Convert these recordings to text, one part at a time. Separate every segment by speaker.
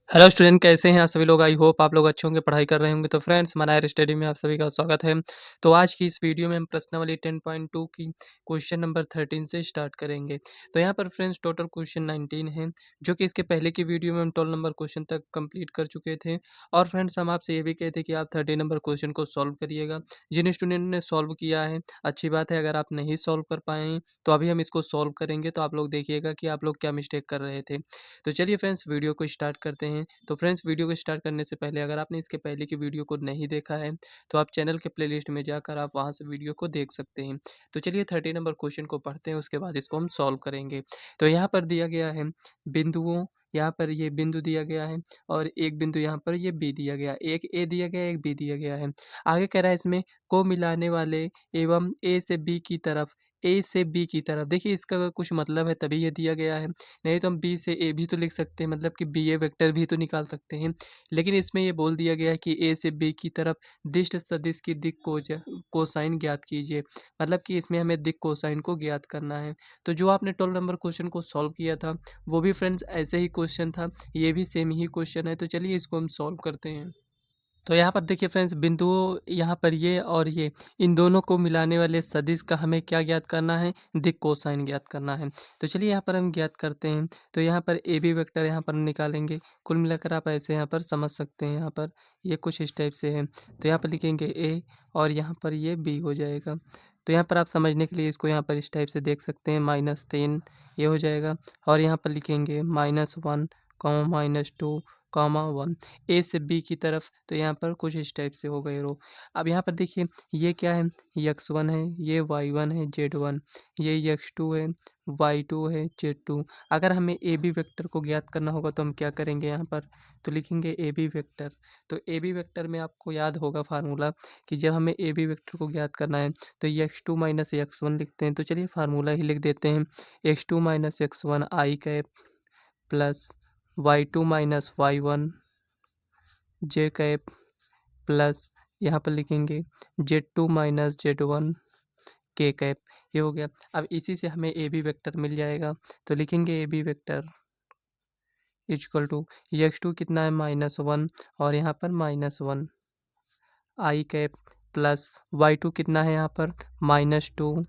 Speaker 1: Hello student, कैसे हैं आप सभी लोग। आई होप आप लोग अच्छे होंगे, पढ़ाई कर रहे होंगे। तो फ्रेंड्स, मनायर स्टडी में आप सभी का स्वागत है। तो आज की इस वीडियो में हम प्रश्नावली 10.2 की क्वेश्चन नंबर 13 से स्टार्ट करेंगे। तो यहाँ पर फ्रेंड्स टोटल क्वेश्चन 19 है, जो कि इसके पहले की वीडियो में हम 12 नंबर क्वेश्चन तक कंप्लीट कर चुके थे। और फ्रेंड्स, हम आपसे ये भी कहते कि आप 30 नंबर क्वेश्चन को सॉल्व करिएगा। जिन स्टूडेंट ने सॉल्व किया है, अच्छी बात है। अगर आप नहीं सॉल्व कर पाए हैं तो अभी हम इसको सॉल्व करेंगे, तो आप लोग देखिएगा कि आप लोग क्या मिस्टेक कर रहे थे। तो चलिए फ्रेंड्स, वीडियो को स्टार्ट करते हैं। तो फ्रेंड्स, वीडियो को स्टार्ट करने से पहले अगर आपने इसके पहले की वीडियो को नहीं देखा है तो आप चैनल के प्लेलिस्ट में जाकर आप वहां से वीडियो को देख सकते हैं। तो चलिए 30 नंबर क्वेश्चन को पढ़ते हैं, उसके बाद इसको हम सॉल्व करेंगे। तो यहाँ पर दिया गया है बिंदुओं, यहाँ पर ये बिंदु दिया गया है और एक बिंदु यहाँ पर ये बी दिया गया, एक ए दिया गया, एक बी दिया गया है। आगे कह रहा है इसमें को मिलाने वाले एवं ए से बी की तरफ। देखिए, इसका अगर कुछ मतलब है तभी ये दिया गया है, नहीं तो हम बी से ए भी तो लिख सकते हैं, मतलब कि बी ए वेक्टर भी तो निकाल सकते हैं। लेकिन इसमें ये बोल दिया गया है कि ए से बी की तरफ दिष्ट सदिश की दिक् कोसाइन ज्ञात कीजिए। मतलब कि इसमें हमें दिक् कोसाइन को ज्ञात करना है। तो जो आपने 12 नंबर क्वेश्चन को सॉल्व किया था वो भी फ्रेंड्स ऐसे ही क्वेश्चन था, ये भी सेम ही क्वेश्चन है। तो चलिए इसको हम सॉल्व करते हैं। तो यहाँ पर देखिए फ्रेंड्स, बिंदुओं यहाँ पर ये और ये, इन दोनों को मिलाने वाले सदिश का हमें क्या ज्ञात करना है, दिक् कोसाइन ज्ञात करना है। तो चलिए यहाँ पर हम ज्ञात करते हैं। तो यहाँ पर ए बी वेक्टर यहाँ पर निकालेंगे। कुल मिलाकर आप ऐसे यहाँ पर समझ सकते हैं। यहाँ पर ये कुछ इस टाइप से है। तो यहाँ पर लिखेंगे ए और यहाँ पर ये बी हो जाएगा। तो यहाँ पर आप समझने के लिए इसको यहाँ पर इस टाइप से देख सकते हैं, -3 ये हो जाएगा। और यहाँ पर लिखेंगे -1, -2, -1 ए से बी की तरफ। तो यहाँ पर कुछ इस टाइप से हो गए रो। अब यहाँ पर देखिए ये क्या है, x1 है, ये y1 है, z1, ये x2 है, y2 है, z2। अगर हमें ए बी वेक्टर को ज्ञात करना होगा तो हम क्या करेंगे यहाँ पर, तो लिखेंगे ए बी वेक्टर। तो ए बी वेक्टर में आपको याद होगा फार्मूला, कि जब हमें ए बी वेक्टर को ज्ञात करना है तो x2 माइनस x1 लिखते हैं। तो चलिए फार्मूला ही लिख देते हैं, x2 minus x1 i cap plus y2 minus y1 j cap plus यहाँ पर लिखेंगे Z2 माइनस Z1 के कैप। ये हो गया। अब इसी से हमें ए बी वेक्टर मिल जाएगा। तो लिखेंगे A B vector equal to x2 कितना है, -1 और यहाँ पर -1 आई कैप प्लस y2 कितना है यहाँ पर, -2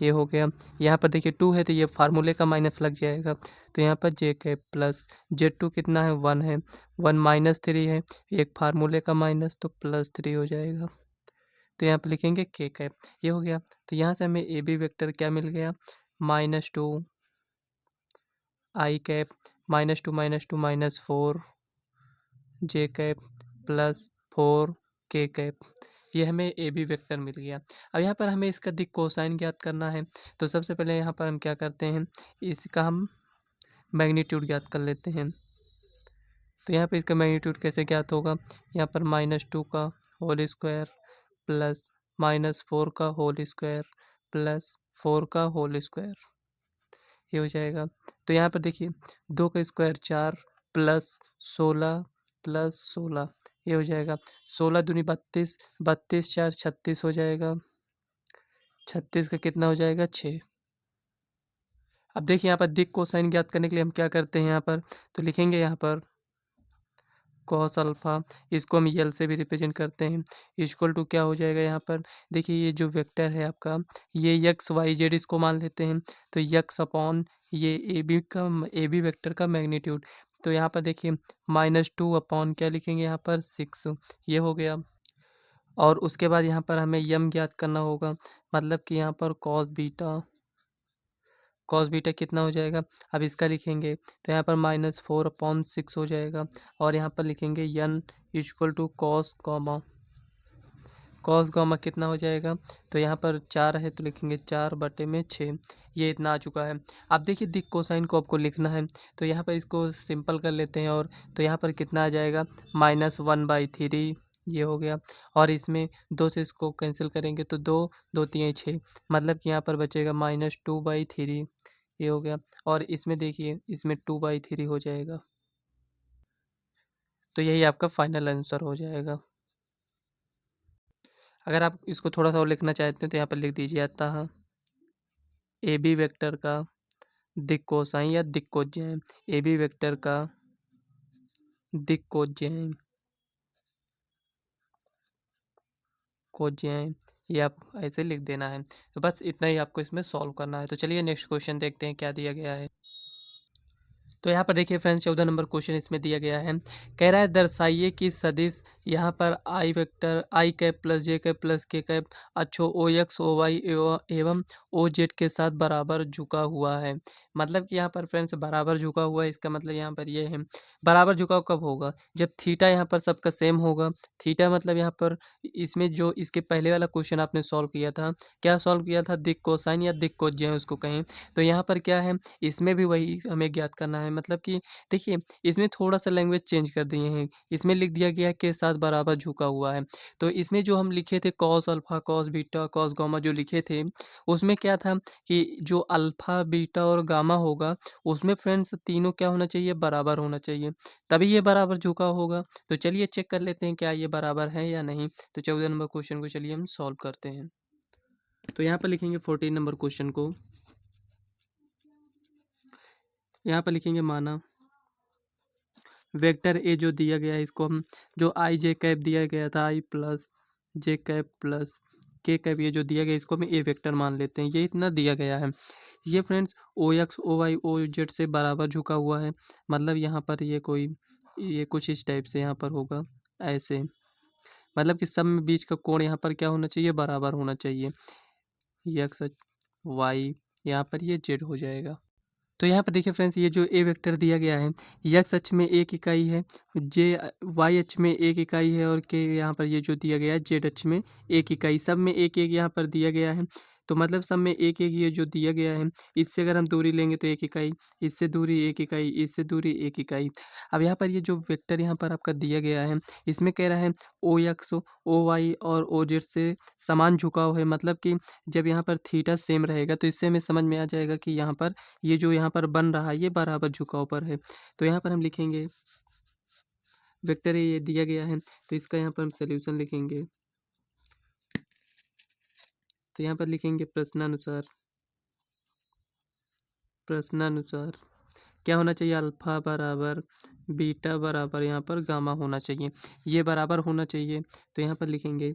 Speaker 1: ये हो गया। यहाँ पर देखिए 2 है तो ये फार्मूले का माइनस लग जाएगा। तो यहाँ पर जे कैप प्लस Z2 कितना है, 1 है, 1 -3 है, एक फार्मूले का माइनस तो +3 हो जाएगा। तो यहाँ पर लिखेंगे के कैप। ये हो गया। तो यहाँ से हमें ए बी वेक्टर क्या मिल गया, -2 आई कैप -2 -4 जे कैप प्लस 4 के कैप। ये हमें ए बी वेक्टर मिल गया। अब यहाँ पर हमें इसका दिक् कोसाइन ज्ञात करना है। तो सबसे पहले यहाँ पर हम क्या करते हैं, इसका हम मैग्नीट्यूड ज्ञात कर लेते हैं। तो यहाँ पर इसका मैग्नीट्यूड कैसे ज्ञात होगा, यहाँ पर -2 का होल स्क्वायर प्लस -4 का होल स्क्वायर प्लस 4 का होल स्क्वायर, ये हो जाएगा। तो यहाँ पर देखिए 2 का स्क्वायर 4 प्लस 16 प्लस 16, ये हो जाएगा। 16 दूनी 32, 32 4 36 हो जाएगा। 36 का कितना हो जाएगा, 6। अब देखिए यहाँ पर दिक् कोसाइन ज्ञात करने के लिए हम क्या करते हैं यहाँ पर, तो लिखेंगे यहाँ पर कॉस अल्फा, इसको हम यल से भी रिप्रेजेंट करते हैं, इक्वल टू क्या हो जाएगा यहाँ पर। देखिए ये जो वेक्टर है आपका, ये यक्स वाई जेड इसको मान लेते हैं। तो यक्स अपॉन ये ए बी वेक्टर का मैग्नीट्यूड। तो यहाँ पर देखिए -2 अपॉन क्या लिखेंगे यहाँ पर, 6, ये हो गया। और उसके बाद यहाँ पर हमें यम ज्ञात करना होगा, मतलब कि यहाँ पर कॉस बीटा कितना हो जाएगा। अब इसका लिखेंगे तो यहाँ पर -4/6 हो जाएगा। और यहाँ पर लिखेंगे यन इक्वल टू कॉस गामा कितना हो जाएगा। तो यहाँ पर 4 है तो लिखेंगे 4/6, ये इतना आ चुका है। अब देखिए दिक् कोसाइन को आपको लिखना है, तो यहाँ पर इसको सिंपल कर लेते हैं। और तो यहाँ पर कितना आ जाएगा, -1/3, ये हो गया। और इसमें 2 से इसको कैंसिल करेंगे तो 2 2 3 6, मतलब कि यहाँ पर बचेगा -2/3, ये हो गया। और इसमें देखिए इसमें 2/3 हो जाएगा। तो यही आपका फाइनल आंसर हो जाएगा। अगर आप इसको थोड़ा सा और लिखना चाहते हैं तो यहाँ पर लिख दीजिए, अतः ए बी वेक्टर का दिक् कोसाइन या दिक् कोज्या ए बी वेक्टर का दिक्कोज्जैन कोज्जैन, ये आप ऐसे लिख देना है। तो बस इतना ही आपको इसमें सॉल्व करना है। तो चलिए नेक्स्ट क्वेश्चन देखते हैं क्या दिया गया है। तो यहाँ पर देखिए फ्रेंड्स 14 नंबर क्वेश्चन इसमें दिया गया है। कह रहा है दर्शाइए कि सदिश यहाँ पर आई वेक्टर आई कैप प्लस जे कैप प्लस के कैप अक्षों ओ एक्स ओ वाई एवं ओ जेड के साथ बराबर झुका हुआ है। मतलब कि यहाँ पर फ्रेंड्स बराबर झुका हुआ है, इसका मतलब यहाँ पर ये है बराबर झुकाव कब होगा, जब थीटा यहाँ पर सबका सेम होगा। थीटा मतलब यहाँ पर इसमें जो इसके पहले वाला क्वेश्चन आपने सॉल्व किया था, क्या सॉल्व किया था, दिक् कोसाइन या दिक् कोज्या उसको कहें। तो यहाँ पर क्या है, इसमें भी वही हमें ज्ञात करना है। मतलब कि देखिए इसमें थोड़ा-सा लैंग्वेज चेंज कर दिए हैं। इसमें लिख दिया गया है के साथ बराबर झुका हुआ है। तो इसमें जो हम लिखे थे cos alpha, cos beta, cos gamma जो लिखे थे, उसमें क्या था कि जो अल्फ़ा, बीटा और गामा होगा, उसमें फ्रेंड्स तीनों क्या होना चाहिए, बराबर होना चाहिए। तभी ये बराबर झुका होगा। तो चलिए चेक कर लेते हैं क्या ये बराबर है या नहीं। तो 14 नंबर क्वेश्चन को चलिए हम सॉल्व करते हैं। तो यहाँ पर लिखेंगे 14 नंबर क्वेश्चन को। यहाँ पर लिखेंगे माना वेक्टर ए जो दिया गया है इसको हम जो आई जे कैप दिया गया था आई प्लस जे कैप प्लस के कैप ये जो दिया गया इसको हम ए वेक्टर मान लेते हैं। ये इतना दिया गया है। ये friends O X O Y O Z से बराबर झुका हुआ है। मतलब यहाँ पर ये कुछ इस टाइप से यहाँ पर होगा ऐसे। मतलब कि सब में बीच का कोण यहाँ पर क्या होना चाहिए, बराबर होना चाहिए। एक्स वाई यहाँ पर ये जेड हो जाएगा। तो यहाँ पर देखिए फ्रेंड्स ये जो ए वेक्टर दिया गया है, एक्स अक्ष में एक इकाई है, जे वाई अक्ष में एक इकाई है और के यहाँ पर ये जो दिया गया है जेड अक्ष में एक इकाई, सब में एक एक यहाँ पर दिया गया है। तो मतलब सब में एक एक ये जो दिया गया है, इससे अगर हम दूरी लेंगे तो एक इकाई, इससे दूरी एक इकाई, इससे दूरी एक इकाई। अब यहाँ पर ये जो वेक्टर यहाँ पर आपका दिया गया है, इसमें कह रहा है ओ एक्स ओ वाई और ओ जेड से समान झुकाव है। मतलब कि जब यहाँ पर थीटा सेम रहेगा तो इससे हमें समझ में आ जाएगा कि यहाँ पर ये जो यहाँ पर बन रहा है ये बराबर झुकाव पर है। तो यहाँ पर हम लिखेंगे वेक्टर ये दिया गया है, तो इसका यहाँ पर हम सॉल्यूशन लिखेंगे। तो यहाँ पर लिखेंगे प्रश्नानुसार क्या होना चाहिए, अल्फा बराबर बीटा बराबर यहाँ पर गामा होना चाहिए, ये बराबर होना चाहिए। तो यहाँ पर लिखेंगे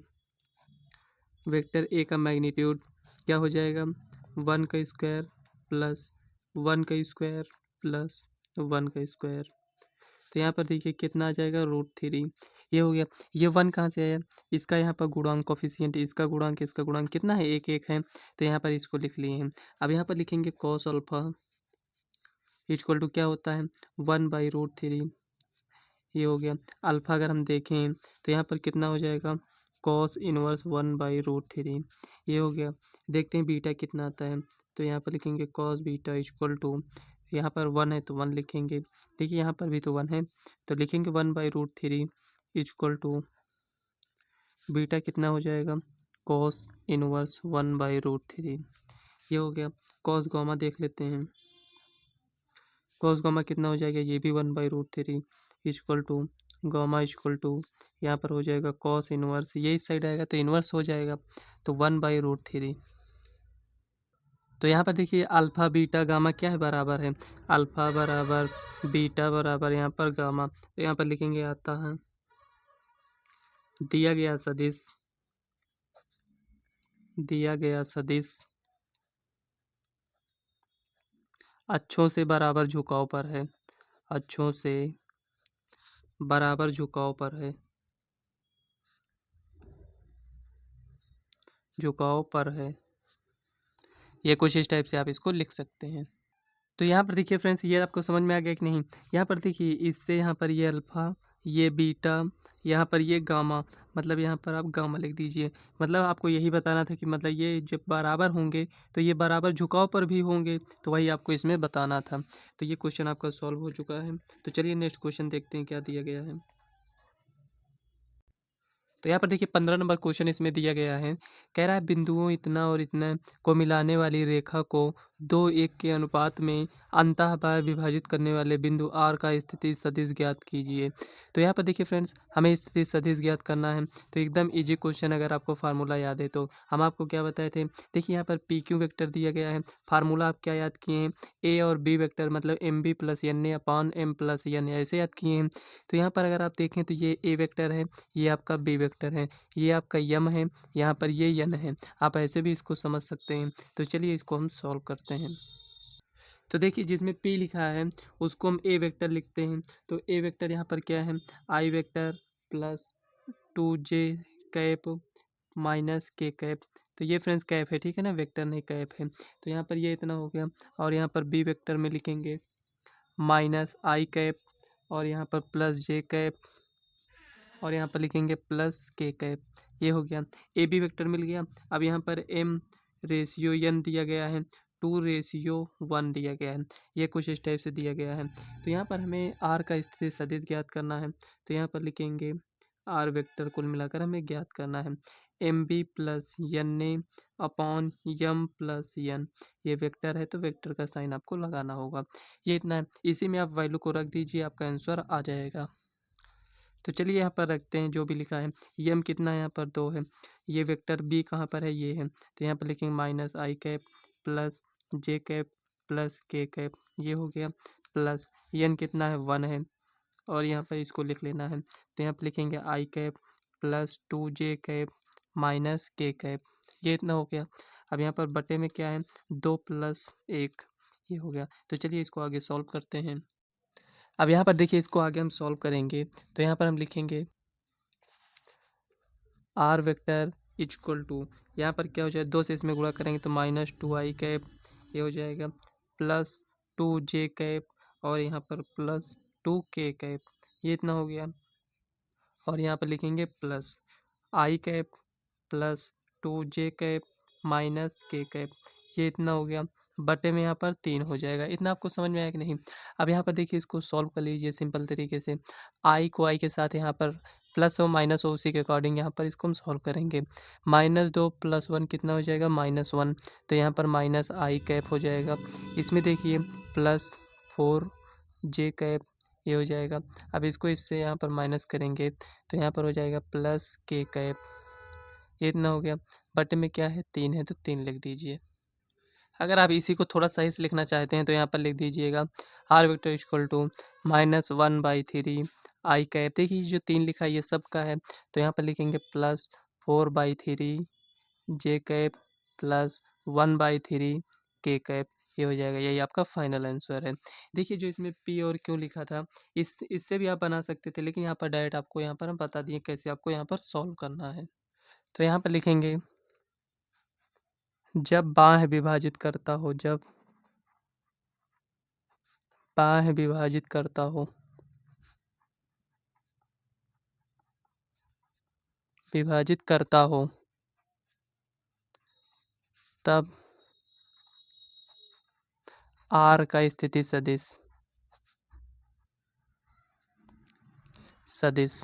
Speaker 1: वेक्टर ए का मैग्नीट्यूड क्या हो जाएगा, 1 का स्क्वायर प्लस 1 का स्क्वायर प्लस 1 का स्क्वायर। तो यहाँ पर देखिए कितना आ जाएगा, √3। ये हो गया। ये 1 कहाँ से आया, इसका यहाँ पर गुणांक कोफिशिएंट, इसका गुणांक कितना है, एक एक है। तो यहाँ पर इसको लिख लिए हैं। अब यहाँ पर लिखेंगे कॉस अल्फा इक्वल टू क्या होता है, 1/√3। ये हो गया। अल्फा अगर हम देखें तो यहाँ पर कितना हो जाएगा, कॉस इनवर्स 1/√3। ये हो गया। देखते हैं बीटा कितना आता है। तो यहाँ पर लिखेंगे कॉस बीटा इक्वल टू, यहाँ पर 1 है तो 1 लिखेंगे। देखिए यहाँ पर भी तो 1 है तो लिखेंगे 1/√3 इक्वल टू बीटा कितना हो जाएगा, कॉस इनवर्स 1/√3। ये हो गया। कॉस गामा देख लेते हैं, कॉस गामा कितना हो जाएगा, ये भी 1/√3 equal to gamma equal to यहाँ पर हो जाएगा कॉस इनवर्स, ये इस साइड आएगा तो इनवर्स हो जाएगा, तो 1/√3। तो यहाँ पर देखिए अल्फ़ा बीटा गामा क्या है, बराबर है। अल्फ़ा बराबर बीटा बराबर यहाँ पर गामा। तो यहाँ पर लिखेंगे आता है दिया गया सदिश अक्षों से बराबर झुकाव पर है, अक्षों से बराबर झुकाव पर है, झुकाव पर है। ये कुछ इस टाइप से आप इसको लिख सकते हैं। तो यहाँ पर देखिए फ्रेंड्स ये आपको समझ में आ गया कि नहीं। यहाँ पर देखिए इससे यहाँ पर ये अल्फ़ा, ये बीटा, यहाँ पर ये गामा, मतलब यहाँ पर आप गामा लिख दीजिए। मतलब आपको यही बताना था कि मतलब ये जब बराबर होंगे तो ये बराबर झुकाव पर भी होंगे, तो वही आपको इसमें बताना था। तो ये क्वेश्चन आपका सॉल्व हो चुका है। तो चलिए नेक्स्ट क्वेश्चन देखते हैं क्या दिया गया है। तो यहाँ पर देखिए 15 नंबर क्वेश्चन इसमें दिया गया है। कह रहा है बिंदुओं इतना और इतना को मिलाने वाली रेखा को दो एक के अनुपात में अंतः बार विभाजित करने वाले बिंदु आर का स्थिति सदिश ज्ञात कीजिए। तो यहाँ पर देखिए फ्रेंड्स, हमें स्थिति सदिश ज्ञात करना है। तो एकदम इजी क्वेश्चन, अगर आपको फार्मूला याद है तो हम आपको क्या बताए थे। देखिए यहाँ पर पी क्यू वेक्टर दिया गया है, फार्मूला आप क्या याद किए हैं, ए और बी वेक्टर मतलब M B plus N A upon M plus N A, ऐसे याद किए हैं। तो यहाँ पर अगर आप देखें तो ये ए वेक्टर है, ये आपका बी वेक्टर है, ये आपका यम है, यहाँ पर ये यन है। आप ऐसे भी इसको समझ सकते हैं। तो चलिए इसको हम सॉल्व करते हैं। तो देखिए जिसमें P लिखा है उसको हम ए वेक्टर लिखते हैं। तो ए वेक्टर यहाँ पर क्या है, i vector plus 2j cap minus k cap. तो ये फ्रेंड्स कैप है, ठीक है ना, वेक्टर नहीं कैप है। तो यहाँ पर ये इतना हो गया, और यहाँ पर बी वेक्टर में लिखेंगे माइनस आई कैप, और यहाँ पर प्लस जे कैप, और यहाँ पर लिखेंगे प्लस के कैप। ये हो गया, ए बी वेक्टर मिल गया। अब यहाँ पर एम रेशियो एन दिया गया है, 2:1 दिया गया है, ये कुछ इस टाइप से दिया गया है। तो यहाँ पर हमें आर का स्थिति सदिश ज्ञात करना है। तो यहाँ पर लिखेंगे आर वेक्टर कुल मिलाकर हमें ज्ञात करना है, M B plus N A upon M plus N. ये वेक्टर है तो वेक्टर का साइन आपको लगाना होगा। ये इतना है, इसी में आप वैल्यू को रख दीजिए, आपका आंसर आ जाएगा। तो चलिए यहाँ पर रखते हैं जो भी लिखा है। यम कितना है, यहाँ पर 2 है। ये वेक्टर बी कहाँ पर है, ये है। तो यहाँ पर लिखेंगे माइनस आई कैप प्लस जे कैप प्लस के कैप, ये हो गया। प्लस एन कितना है, 1 है, और यहाँ पर इसको लिख लेना है। तो यहाँ पर लिखेंगे i cap plus 2j cap minus k cap, ये इतना हो गया। अब यहाँ पर बटे में क्या है, 2 + 1, ये हो गया। तो चलिए इसको आगे सॉल्व करते हैं। अब यहाँ पर देखिए इसको आगे हम सॉल्व करेंगे। तो यहाँ पर हम लिखेंगे आर वेक्टर इक्वल टू, यहाँ पर क्या हो जाए, 2 से इसमें गुणा करेंगे तो -2i कैप, ये हो जाएगा प्लस 2j कैप, और यहाँ पर प्लस 2k कैप, ये इतना हो गया। और यहाँ पर लिखेंगे plus i cap plus 2j cap minus k cap, ये इतना हो गया। बटे में यहाँ पर 3 हो जाएगा। इतना आपको समझ में आया कि नहीं। अब यहाँ पर देखिए इसको सॉल्व कर लीजिए सिंपल तरीके से। आई को आई के साथ यहाँ पर प्लस हो माइनस हो, उसी के अकॉर्डिंग यहाँ पर इसको हम सॉल्व करेंगे। -2 + 1 कितना हो जाएगा, -1। तो यहाँ पर माइनस आई कैप हो जाएगा। इसमें देखिए प्लस 4j कैप, ये हो जाएगा। अब इसको इससे यहाँ पर माइनस करेंगे तो यहाँ पर हो जाएगा प्लस के कैप, ये इतना हो गया। बटे में क्या है, 3 है, तो 3 लिख दीजिए। अगर आप इसी को थोड़ा सही से लिखना चाहते हैं तो यहाँ पर लिख दीजिएगा R vector equal to -1/3 I cap. देखिए जो 3 लिखा है ये सब का है, तो यहाँ पर लिखेंगे प्लस 4/3 जे कैप प्लस 1/3 के कैप, ये हो जाएगा। यही आपका फाइनल आंसर है। देखिए जो इसमें पी और क्यू लिखा था, इससे भी आप बना सकते थे, लेकिन यहाँ पर डायरेक्ट आपको यहाँ पर हम बता दिए कैसे आपको यहाँ पर सॉल्व करना है। तो यहाँ पर लिखेंगे जब बाह्य विभाजित करता हो, जब बाह्य विभाजित करता हो, विभाजित करता हो, तब आर का स्थिति सदिश, सदिश।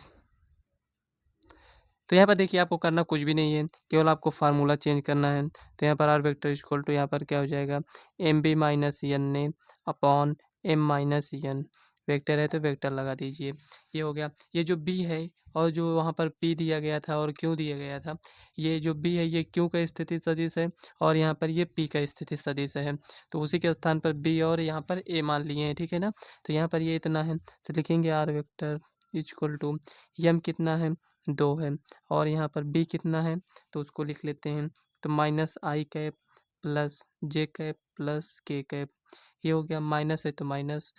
Speaker 1: तो यहाँ पर देखिए आपको करना कुछ भी नहीं है, केवल आपको फार्मूला चेंज करना है। तो यहाँ पर आर वेक्टर इक्वल टू, यहाँ पर क्या हो जाएगा, M B minus N A upon M minus N. Vector है तो वेक्टर लगा दीजिए, ये हो गया। ये जो बी है और जो वहाँ पर पी दिया गया था और क्यू दिया गया था, ये जो बी है ये क्यू का स्थिति सदिश है, और यहाँ पर ये पी का स्थिति सदिश है। तो उसी के स्थान पर बी और यहाँ पर ए मान लिए हैं, ठीक है ना। तो यहाँ पर ये इतना है, तो लिखेंगे R vector equal to M कितना है, 2 है, और यहाँ पर बी कितना है तो उसको लिख लेते हैं। तो माइनस आई कैप प्लस जे कैप प्लस के कैप, ये हो गया। माइनस है तो माइनस,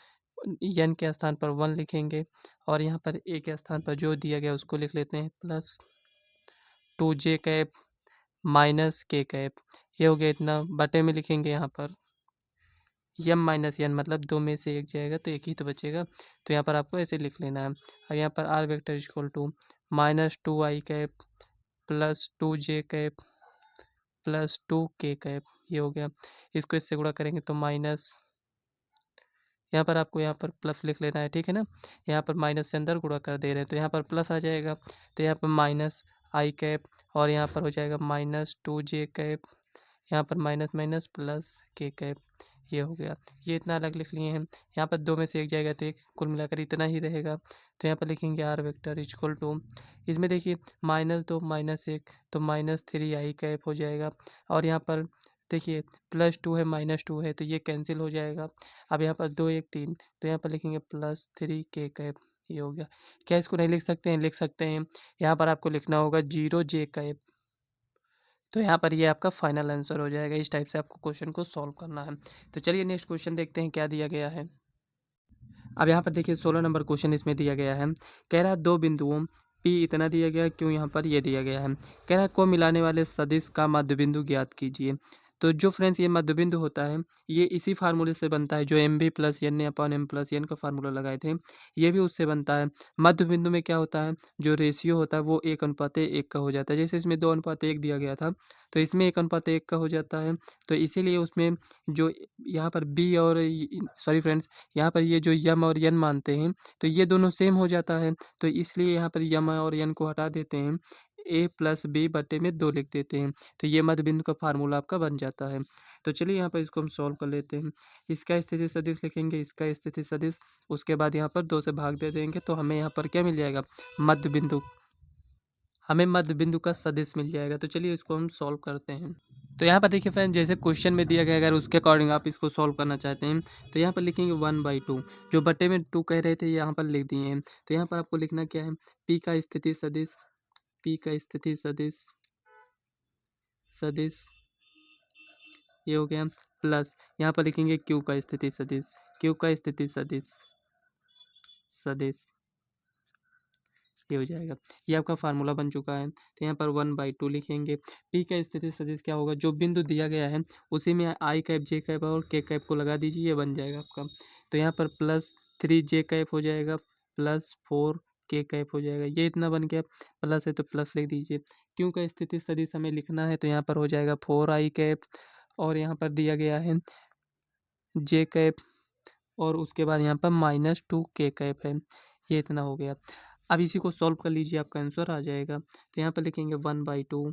Speaker 1: एन के स्थान पर 1 लिखेंगे, और यहाँ पर ए के स्थान पर जो दिया गया उसको लिख लेते हैं, plus 2j cap minus k cap, ये हो गया इतना। बटे में लिखेंगे यहाँ पर यम माइनस एन, मतलब 2 में से 1 जाएगा तो 1 ही तो बचेगा। तो यहाँ पर आपको ऐसे लिख लेना है। और यहाँ पर R vector equal to -2i cap plus 2j cap plus 2k cap, ये हो गया। इसको इससे गुणा करेंगे तो माइनस, यहाँ पर आपको यहाँ पर प्लस लिख लेना है, ठीक है ना। यहाँ पर माइनस से अंदर गुणा कर दे रहे हैं तो यहाँ पर प्लस आ जाएगा। तो यहाँ पर माइनस आई कैप, और यहाँ पर हो जाएगा -2j कैप, यहाँ पर माइनस माइनस प्लस के कैप, ये हो गया। ये इतना अलग लिख लिए हैं। यहाँ पर दो में से एक जाएगा तो एक, कुल मिलाकर इतना ही रहेगा। तो यहाँ पर लिखेंगे आर वेक्टर इक्वल टू, इसमें देखिए माइनस दो माइनस एक तो माइनस थ्री आई कैप हो जाएगा। और यहाँ पर देखिए प्लस टू है माइनस टू है तो ये कैंसिल हो जाएगा। अब यहाँ पर दो एक तीन, तो यहाँ पर लिखेंगे प्लस थ्री के कैप, ये हो गया। क्या इसको नहीं लिख सकते हैं? लिख सकते हैं। यहाँ पर आपको लिखना होगा जीरो जे कैप। तो यहाँ पर ये आपका फाइनल आंसर हो जाएगा। इस टाइप से आपको क्वेश्चन को सॉल्व करना है। तो चलिए नेक्स्ट क्वेश्चन देखते हैं क्या दिया गया है। अब यहाँ पर देखिए 16 नंबर क्वेश्चन इसमें दिया गया है। कह रहा है दो बिंदुओं P इतना दिया गया, क्यों यहाँ पर ये दिया गया है। कह रहा है को मिलाने वाले सदिश का मध्य बिंदु ज्ञात कीजिए। तो जो फ्रेंड्स ये मध्य बिंदु होता है ये इसी फार्मूले से बनता है जो M B plus N upon M plus N का फार्मूला लगाए थे, ये भी उससे बनता है। मध्य बिंदु में क्या होता है, जो रेशियो होता है वो 1:1 का हो जाता है। जैसे इसमें 2:1 दिया गया था तो इसमें 1:1 का हो जाता है। तो इसीलिए उसमें जो यहाँ पर बी और सॉरी फ्रेंड्स, यहाँ पर ये जो यम और यन मानते हैं तो ये दोनों सेम हो जाता है। तो इसलिए यहाँ पर यम और यन को हटा देते हैं, ए प्लस बी बटे में 2 लिख देते हैं। तो ये मध्य बिंदु का फार्मूला आपका बन जाता है। तो चलिए यहाँ पर इसको हम सॉल्व कर लेते हैं। इसका स्थिति सदिश लिखेंगे, इसका स्थिति सदिश, उसके बाद यहाँ पर 2 से भाग दे देंगे तो हमें यहाँ पर क्या मिल जाएगा, मध्य बिंदु। हमें मध्य बिंदु का सदिश मिल जाएगा। तो चलिए इसको हम सॉल्व करते हैं। तो यहाँ पर देखिए फ्रेंड, जैसे क्वेश्चन में दिया गया अगर उसके अकॉर्डिंग आप इसको सॉल्व करना चाहते हैं तो यहाँ पर लिखेंगे 1/2, जो बटे में 2 कह रहे थे यहाँ पर लिख दिए हैं। तो यहाँ पर आपको लिखना क्या है, पी का स्थिति सदिश, पी का स्थिति सदिश, सदिश ये हो गया, प्लस यहाँ पर लिखेंगे क्यू का स्थिति सदिश, क्यू का स्थिति सदिश, सदिश ये हो जाएगा। ये आपका फार्मूला बन चुका है। तो यहाँ पर 1/2 लिखेंगे। पी का स्थिति सदिश क्या होगा, जो बिंदु दिया गया है उसी में आई कैप जे कैप और के कैप को लगा दीजिए, ये बन जाएगा आपका। तो यहाँ पर प्लस 3 जे कैप हो जाएगा, प्लस 4 के कैप हो जाएगा। ये इतना बन गया, प्लस है तो प्लस लिख दीजिए। क्यों का स्थिति सदिश हमें लिखना है तो यहाँ पर हो जाएगा 4 आई कैप, और यहाँ पर दिया गया है जे कैप, और उसके बाद यहाँ पर -2 के कैप है। ये इतना हो गया। अब इसी को सॉल्व कर लीजिए, आपका आंसर आ जाएगा। तो यहाँ पर लिखेंगे 1/2,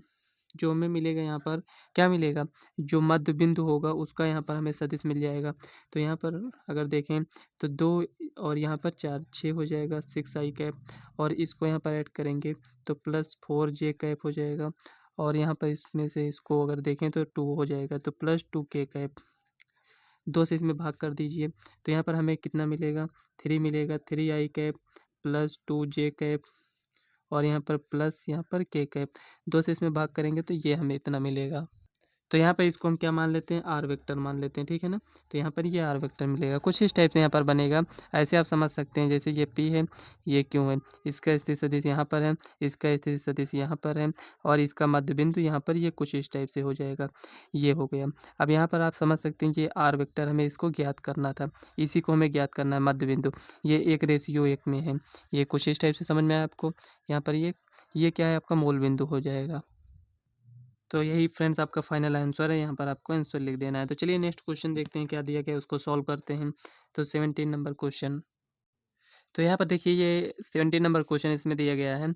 Speaker 1: जो हमें मिलेगा यहाँ पर क्या मिलेगा, जो मध्य बिंदु होगा उसका यहाँ पर हमें सदिश मिल जाएगा। तो यहाँ पर अगर देखें तो 2 और यहाँ पर 4, 6 हो जाएगा, 6 आई कैप, और इसको यहाँ पर ऐड करेंगे तो +4 जे कैप हो जाएगा। और यहाँ पर इसमें से इसको अगर देखें तो 2 हो जाएगा, तो +2 के कैप। 2 से इसमें भाग कर दीजिए तो यहाँ पर हमें कितना मिलेगा, 3 मिलेगा, 3 आई कैप +2 जे कैप, और यहाँ पर प्लस यहाँ पर के कैप। 2 से इसमें भाग करेंगे तो ये हमें इतना मिलेगा। तो यहाँ पर इसको हम क्या मान लेते हैं, आर वेक्टर मान लेते हैं, ठीक है ना। तो यहाँ पर ये आर वेक्टर मिलेगा, कुछ इस टाइप से यहाँ पर बनेगा। ऐसे आप समझ सकते हैं, जैसे ये पी है, ये क्यों है, इसका स्थिति सदिश यहाँ पर है, इसका स्थिति सदिश यहाँ पर है, और इसका मध्य बिंदु यहाँ पर, ये कुछ इस टाइप से हो जाएगा। ये हो गया। अब यहाँ पर आप समझ सकते हैं कि आर वेक्टर हमें इसको ज्ञात करना था, इसी को हमें ज्ञात करना है मध्य बिंदु। ये 1:1 में है, ये कुछ इस टाइप से समझ में आया आपको। यहाँ पर ये क्या है, आपका मूल बिंदु हो जाएगा। तो यही फ्रेंड्स आपका फाइनल आंसर है, यहाँ पर आपको आंसर लिख देना है। तो चलिए नेक्स्ट क्वेश्चन देखते हैं क्या दिया गया है, उसको सॉल्व करते हैं। तो 17 नंबर क्वेश्चन, तो यहाँ पर देखिए ये 17 नंबर क्वेश्चन इसमें दिया गया है।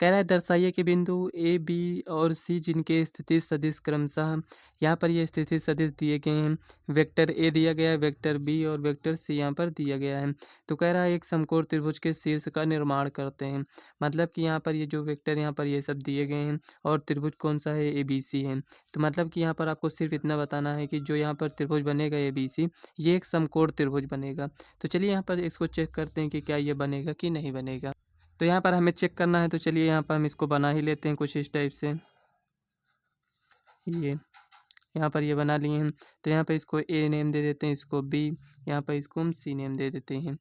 Speaker 1: कह रहा है दर्शाइए कि बिंदु ए बी और सी जिनके स्थिति सदिश क्रमशः, यहाँ पर ये स्थिति सदिश दिए गए हैं। वेक्टर ए दिया गया है, वेक्टर बी और वेक्टर सी यहाँ पर दिया गया है। तो कह रहा है एक समकोण त्रिभुज के शीर्ष का निर्माण करते हैं। मतलब कि यहाँ पर ये जो वेक्टर यहाँ पर ये सब दिए गए हैं, और त्रिभुज कौन सा है, ए बी सी है। तो मतलब कि यहाँ पर आपको सिर्फ इतना बताना है कि जो यहाँ पर त्रिभुज बनेगा ए बी सी, ये एक समकोण त्रिभुज बनेगा। तो चलिए यहाँ पर इसको चेक करते हैं कि क्या ये बनेगा कि नहीं बनेगा। तो यहाँ पर हमें चेक करना है, तो चलिए यहाँ पर हम इसको बना ही लेते हैं कुछ इस टाइप से। ये यहाँ पर ये बना लिए हैं। तो यहाँ पर इसको ए नेम दे देते हैं, इसको बी, यहाँ पर इसको हम सी नेम दे देते हैं।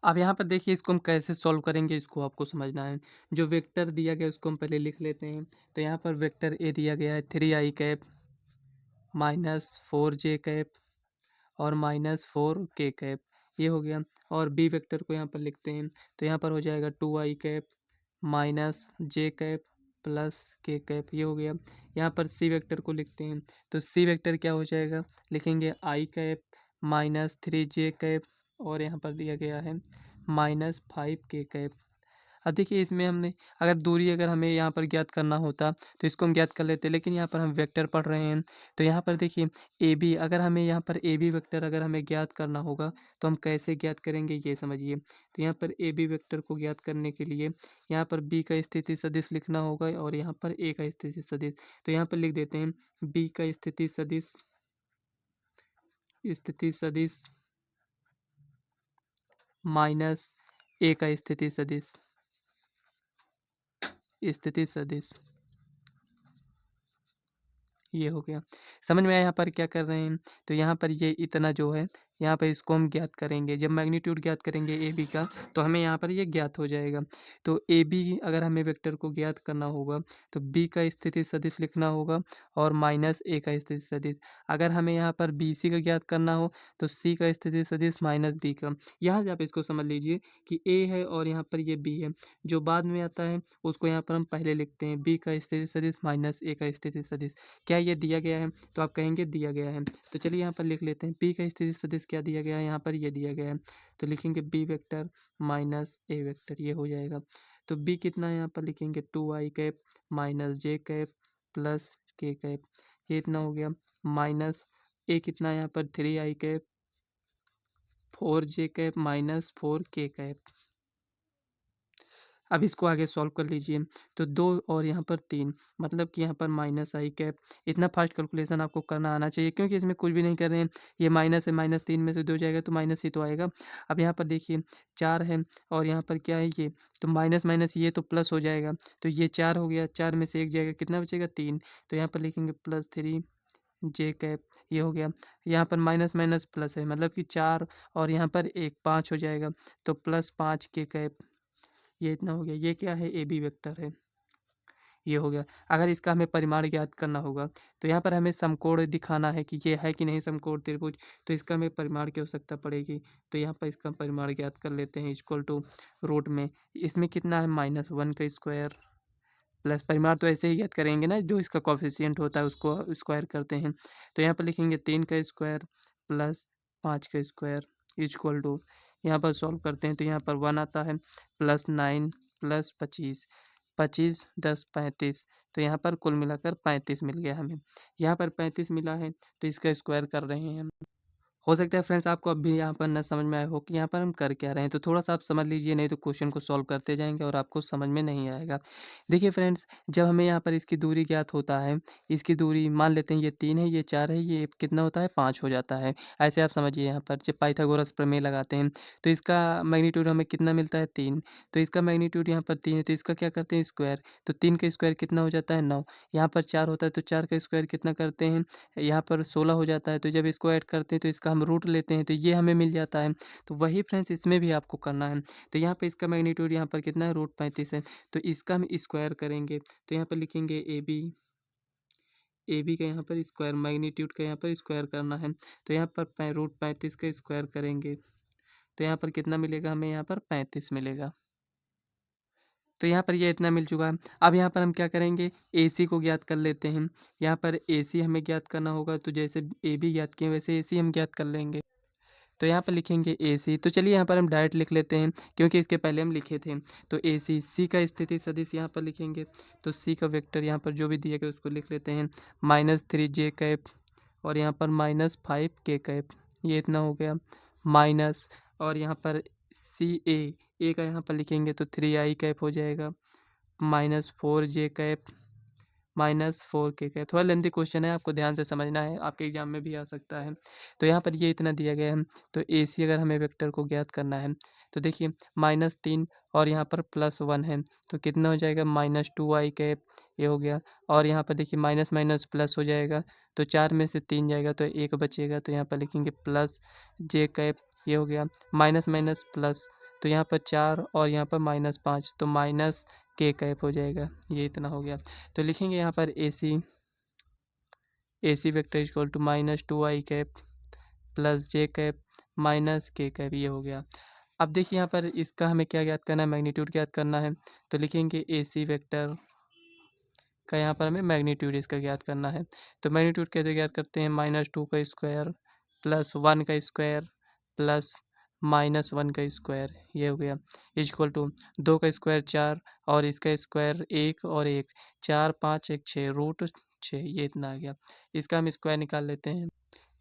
Speaker 1: अब यहाँ पर देखिए इसको हम कैसे सॉल्व करेंगे, इसको आपको समझना है। जो वेक्टर दिया गया उसको हम पहले लिख लेते हैं। तो यहाँ पर वेक्टर ए दिया गया है 3 आई कैप -4 जे कैप और -4 के कैप, ये हो गया। और बी वेक्टर को यहाँ पर लिखते हैं। तो यहाँ पर हो जाएगा 2 आई कैप -जे कैप प्लस के कैप, ये हो गया। यहाँ पर सी वेक्टर को लिखते हैं। तो सी वेक्टर क्या हो जाएगा, लिखेंगे आई कैप -3 जे कैप, और यहाँ पर दिया गया है -5 के कैप। अब देखिए इसमें हमने अगर दूरी अगर हमें यहाँ पर ज्ञात करना होता तो इसको हम ज्ञात कर लेते, लेकिन यहाँ पर हम वेक्टर पढ़ रहे हैं। तो यहाँ पर देखिए ए बी, अगर हमें यहाँ पर ए बी वेक्टर अगर हमें ज्ञात करना होगा तो हम कैसे ज्ञात करेंगे ये समझिए। तो यहाँ पर ए बी वेक्टर को ज्ञात करने के लिए यहाँ पर बी का स्थिति सदिश लिखना होगा और यहाँ पर ए का स्थिति सदिश। तो यहाँ पर लिख देते हैं बी का स्थिति सदिश माइनस ए का स्थिति सदिश ये हो गया। समझ में आया यहाँ पर क्या कर रहे हैं। तो यहाँ पर ये इतना जो है यहाँ पर इसको हम ज्ञात करेंगे। जब मैग्नीट्यूड ज्ञात करेंगे ए बी का तो हमें यहाँ पर ये ज्ञात हो जाएगा। तो ए बी अगर हमें वेक्टर को ज्ञात करना होगा तो बी का स्थिति सदिश लिखना होगा और माइनस ए का स्थिति सदिश। अगर हमें यहाँ पर बी सी का ज्ञात करना हो तो सी का स्थिति सदिश माइनस बी का। यहाँ से आप इसको समझ लीजिए कि ए है और यहाँ पर ये बी है, जो बाद में आता है उसको यहाँ पर हम पहले लिखते हैं बी का स्थिति सदिश माइनस ए का स्थिति सदिश। क्या ये दिया गया है? तो आप कहेंगे दिया गया है। तो चलिए यहाँ पर लिख लेते हैं पी का स्थिति सदिश क्या दिया गया है, यहाँ पर ये दिया गया है। तो लिखेंगे बी वेक्टर माइनस ए वेक्टर, ये हो जाएगा। तो बी कितना है यहाँ पर लिखेंगे 2i कैप माइनस जे कैप प्लस के कैप, ये इतना हो गया। माइनस ए कितना है यहाँ पर 3i cap 4j cap minus 4k cap. अब इसको आगे सॉल्व कर लीजिए। तो 2 और यहाँ पर 3, मतलब कि यहाँ पर माइनस आई कैप। इतना फास्ट कैलकुलेशन आपको करना आना चाहिए, क्योंकि इसमें कुछ भी नहीं कर रहे हैं। ये माइनस है, माइनस 3 में से 2 जाएगा तो माइनस ही तो आएगा। अब यहाँ पर देखिए 4 है और यहाँ पर क्या है ये, तो माइनस माइनस ये तो प्लस हो जाएगा। तो ये 4 हो गया, 4 में से 1 जाएगा, कितना बचेगा 3। तो यहाँ पर लिखेंगे +3j कैप, ये हो गया। यहाँ पर माइनस माइनस प्लस है, मतलब कि 4 और यहाँ पर 1 5 हो जाएगा, तो +5k कैप, ये इतना हो गया। ये क्या है? ए बी वेक्टर है, ये हो गया। अगर इसका हमें परिमाण ज्ञात करना होगा तो यहाँ पर हमें समकोण दिखाना है कि ये है कि नहीं समकोण त्रिभुज, तो इसका हमें परिमाण की आवश्यकता पड़ेगी। तो यहाँ पर इसका परिमाण ज्ञात कर लेते हैं, इक्वल टू रूट में इसमें कितना है -1 का स्क्वायर, प्लस परिमाण तो ऐसे ही ज्ञात करेंगे ना, जो इसका कॉफिशिएंट होता है उसको स्क्वायर करते हैं। तो यहाँ पर लिखेंगे 3 का स्क्वायर प्लस 5 का स्क्वायर इक्वल टू, यहाँ पर सॉल्व करते हैं तो यहाँ पर 1 आता है, +9 प्लस 25, 25 10 35, तो यहाँ पर कुल मिलाकर 35 मिल गया हमें। यहाँ पर 35 मिला है तो इसका स्क्वायर कर रहे हैं हम। हो सकता है फ्रेंड्स आपको अब भी यहाँ पर ना समझ में आया हो कि यहाँ पर हम कर क्या रहे हैं, तो थोड़ा सा आप समझ लीजिए, नहीं तो क्वेश्चन को सॉल्व करते जाएंगे और आपको समझ में नहीं आएगा। देखिए फ्रेंड्स, जब हमें यहाँ पर इसकी दूरी ज्ञात होता है, इसकी दूरी मान लेते हैं ये 3 है, ये 4 है, ये कितना होता है 5 हो जाता है। ऐसे आप समझिए, यहाँ पर जब पाइथागोरस प्रमेय लगाते हैं तो इसका मैग्नीट्यूड हमें कितना मिलता है 3, तो इसका मैग्नीट्यूड यहाँ पर 3 है, तो इसका क्या करते हैं स्क्वायर, तो 3 का स्क्वायर कितना हो जाता है 9। यहाँ पर 4 होता है तो 4 का स्क्वायर कितना करते हैं, यहाँ पर 16 हो जाता है, तो जब इसको ऐड करते हैं तो इसका हम रूट लेते हैं तो ये हमें मिल जाता है। तो वही फ्रेंड्स इसमें भी आपको करना है। तो यहाँ पे इसका मैग्नीट्यूड यहाँ पर कितना है √35 है, तो इसका हम स्क्वायर करेंगे। तो यहाँ पर लिखेंगे ए बी का यहाँ पर स्क्वायर, मैग्नीट्यूड का यहाँ पर स्क्वायर करना है। तो यहाँ पर √35 का स्क्वायर करेंगे तो यहाँ पर कितना मिलेगा हमें, यहाँ पर 35 मिलेगा। तो यहाँ पर ये इतना मिल चुका है। अब यहाँ पर हम क्या करेंगे, ए सी को ज्ञात कर लेते हैं। यहाँ पर ए सी हमें ज्ञात करना होगा, तो जैसे ए बी ज्ञात किए वैसे ए सी हम ज्ञात कर लेंगे। तो यहाँ पर लिखेंगे ए सी, तो चलिए यहाँ पर हम डायरेक्ट लिख लेते हैं क्योंकि इसके पहले हम लिखे थे। तो ए सी का स्थिति सदिश यहाँ पर लिखेंगे, तो सी का वेक्टर यहाँ पर जो भी दिया गया उसको लिख लेते हैं, -3j कैप और यहाँ पर -5k कैप, ये इतना हो गया। माइनस और यहाँ पर ए का यहाँ पर लिखेंगे तो 3i कैप हो जाएगा, -4j कैप -4k कैप। थोड़ा लेंथी क्वेश्चन है, आपको ध्यान से समझना है, आपके एग्जाम में भी आ सकता है। तो यहाँ पर ये इतना दिया गया है। तो ए सी अगर हमें वेक्टर को ज्ञात करना है तो देखिए -3 और यहाँ पर +1 है, तो कितना हो जाएगा -2i कैप, ये हो गया। और यहाँ पर देखिए माइनस माइनस प्लस हो जाएगा, तो 4 में से 3 जाएगा तो 1 बचेगा, तो यहाँ पर लिखेंगे +j कैप, ये हो गया। माइनस माइनस प्लस, तो यहाँ पर 4 और यहाँ पर -5, तो -k कैप हो जाएगा, ये इतना हो गया। तो लिखेंगे यहाँ पर A C vector equal to -2i cap +j cap -k cap, ये हो गया। अब देखिए यहाँ पर इसका हमें क्या ज्ञात करना है, मैग्नीट्यूड ज्ञात करना है। तो लिखेंगे ए सी वेक्टर का यहाँ पर हमें मैग्नीट्यूड इसका ज्ञात करना है। तो मैग्नीट्यूड कैसे ज्ञात करते हैं, -2 का स्क्वायर +1 का स्क्वायर -1 का स्क्वायर, ये हो गया, इक्वल टू 2 का स्क्वायर 4 और इसका स्क्वायर 1 और 1, 4 5 1 6 √6, ये इतना आ गया। इसका हम स्क्वायर निकाल लेते हैं।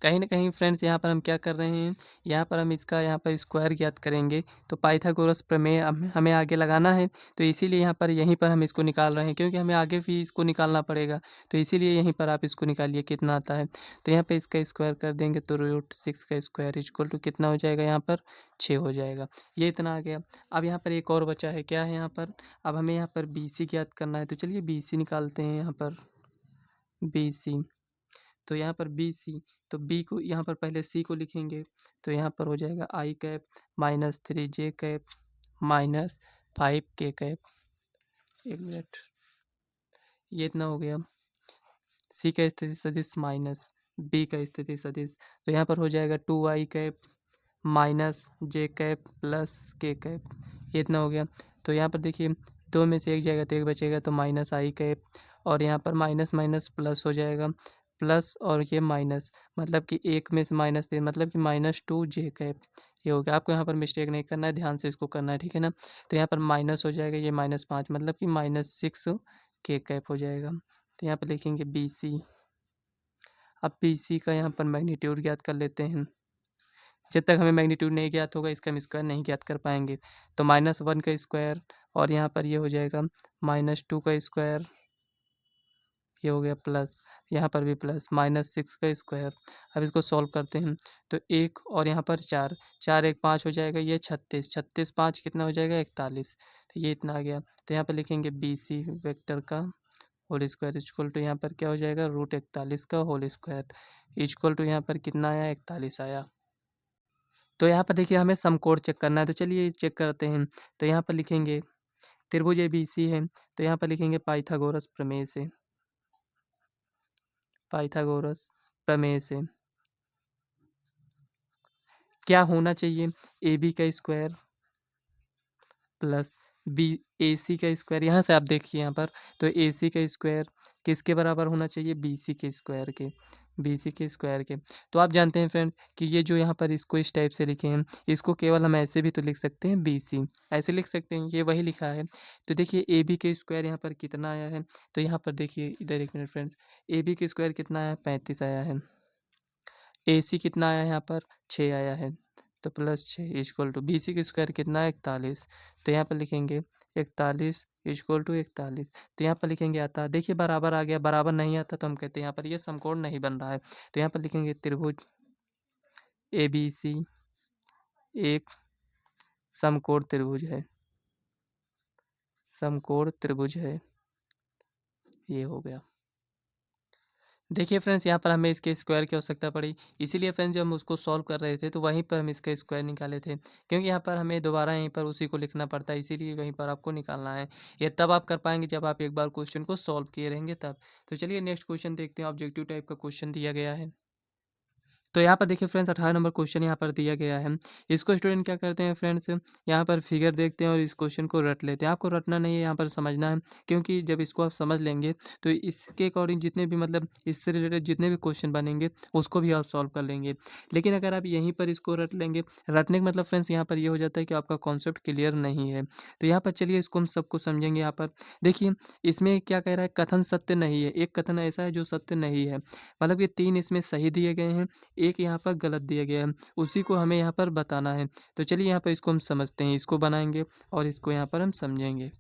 Speaker 1: कहीं न कहीं फ्रेंड्स यहाँ पर हम क्या कर रहे हैं, यहाँ पर हम इसका यहाँ पर स्क्वायर ज्ञात करेंगे, तो पाइथागोरस प्रमेय हमें आगे लगाना है, तो इसीलिए यहाँ पर यहीं पर हम इसको निकाल रहे हैं, क्योंकि हमें आगे भी इसको निकालना पड़ेगा, तो इसीलिए यहीं पर आप इसको निकालिए कितना आता है। तो यहाँ पे इसका स्क्वायर कर देंगे तो √6 का स्क्वायर इक्वल टू कितना हो जाएगा, यहाँ पर 6 हो जाएगा, ये इतना आ गया। अब यहाँ पर एक और बचा है, क्या है यहाँ पर, अब हमें यहाँ पर BC ज्ञात करना है, तो चलिए BC निकालते हैं यहाँ पर, BC। तो यहाँ पर BC, तो B को यहाँ पर पहले C को लिखेंगे, तो यहाँ पर हो जाएगा I cap -3J cap -5K cap, एक मिनट, ये इतना हो गया। C का स्थिति सदिश माइनस B का स्थिति सदिश, तो यहाँ पर हो जाएगा 2I cap -J cap +K cap, ये इतना हो गया। तो यहाँ पर देखिए 2 में से एक जाएगा तो एक बचेगा, तो -I कैप, और यहाँ पर माइनस माइनस प्लस हो जाएगा, प्लस और ये माइनस, मतलब कि एक में से माइनस दे, मतलब कि -2J कैप, ये हो गया। आपको यहाँ पर मिस्टेक नहीं करना है, ध्यान से इसको करना है, ठीक है ना। तो यहाँ पर माइनस हो जाएगा, ये -5, मतलब कि -6K कैप हो जाएगा। तो यहाँ पर लिखेंगे BC। अब BC का यहाँ पर मैग्नीट्यूड ज्ञात कर लेते हैं। जब तक हमें मैग्नीट्यूड नहीं ज्ञात होगा इसका हम स्क्वायर नहीं ज्ञात कर पाएंगे। तो -1 का स्क्वायर, और यहाँ पर ये हो जाएगा -2 का स्क्वायर, ये हो गया प्लस, यहाँ पर भी प्लस, -6 का स्क्वायर। अब इसको सॉल्व करते हैं, तो 1 और यहाँ पर 4, 4 1 5 हो जाएगा, ये 36, 36 5 कितना हो जाएगा, 41, तो ये इतना आ गया। तो यहाँ पर लिखेंगे BC वेक्टर का होल स्क्वायर इक्वल टू, यहाँ पर क्या हो जाएगा, √41 का होल स्क्वायर इक्वल टू, यहाँ पर कितना आया, 41 आया। तो यहाँ पर देखिए हमें समकोण चेक करना है, तो चलिए चेक करते हैं। तो यहाँ पर लिखेंगे त्रिभुज ABC है, तो यहाँ पर लिखेंगे पाइथागोरस प्रमेय से, पाइथागोरस प्रमेय से क्या होना चाहिए, AB का स्क्वायर प्लस AC का स्क्वायर, यहाँ से आप देखिए यहाँ पर, तो AC का स्क्वायर किसके बराबर होना चाहिए, BC के स्क्वायर के, BC के स्क्वायर के। तो आप जानते हैं फ्रेंड्स कि ये जो यहाँ पर इसको इस टाइप से लिखे हैं, इसको केवल हम ऐसे भी तो लिख सकते हैं, BC ऐसे लिख सकते हैं, ये वही लिखा है। तो देखिए AB के स्क्वायर यहाँ पर कितना आया है, तो यहाँ पर देखिए इधर एक मिनट फ्रेंड्स, AB के स्क्वायर कितना आया है, 35 आया है। AC कितना आया है, यहाँ पर 6 आया है, तो +6 इक्वल टू BC का स्क्वायर कितना है, 41, तो यहाँ पर लिखेंगे 41 इक्वल टू 41, तो यहाँ पर लिखेंगे आता, देखिए बराबर आ गया, बराबर नहीं आता तो हम कहते हैं यहाँ पर ये समकोण नहीं बन रहा है। तो यहाँ पर लिखेंगे त्रिभुज ABC एक समकोण त्रिभुज है, समकोण त्रिभुज है, ये हो गया। देखिए फ्रेंड्स यहाँ पर हमें इसके स्क्वायर की आवश्यकता पड़ी, इसीलिए फ्रेंड्स जब हम उसको सॉल्व कर रहे थे तो वहीं पर हम इसका स्क्वायर निकाले थे, क्योंकि यहाँ पर हमें दोबारा यहीं पर उसी को लिखना पड़ता है, इसीलिए वहीं पर आपको निकालना है। ये तब आप कर पाएंगे जब आप एक बार क्वेश्चन को सॉल्व किए रहेंगे तब। तो चलिए नेक्स्ट क्वेश्चन देखते हैं, ऑब्जेक्टिव टाइप का क्वेश्चन दिया गया है। तो यहाँ पर देखिए फ्रेंड्स 18 नंबर क्वेश्चन यहाँ पर दिया गया है। इसको स्टूडेंट क्या करते हैं फ्रेंड्स, यहाँ पर फिगर देखते हैं और इस क्वेश्चन को रट लेते हैं। आपको रटना नहीं है, यहाँ पर समझना है, क्योंकि जब इसको आप समझ लेंगे तो इसके अकॉर्डिंग जितने भी मतलब इससे रिलेटेड जितने भी क्वेश्चन बनेंगे उसको भी आप सॉल्व कर लेंगे। लेकिन अगर आप यहीं पर इसको रट लेंगे, रटने का मतलब फ्रेंड्स यहाँ पर ये हो जाता है कि आपका कॉन्सेप्ट क्लियर नहीं है। तो यहाँ पर चलिए इसको हम सबको समझेंगे। यहाँ पर देखिए इसमें क्या कह रहा है, कथन सत्य नहीं है, एक कथन ऐसा है जो सत्य नहीं है, मतलब कि 3 इसमें सही दिए गए हैं, एक यहाँ पर गलत दिया गया है, उसी को हमें यहाँ पर बताना है। तो चलिए यहाँ पर इसको हम समझते हैं, इसको बनाएंगे और इसको यहाँ पर हम समझेंगे।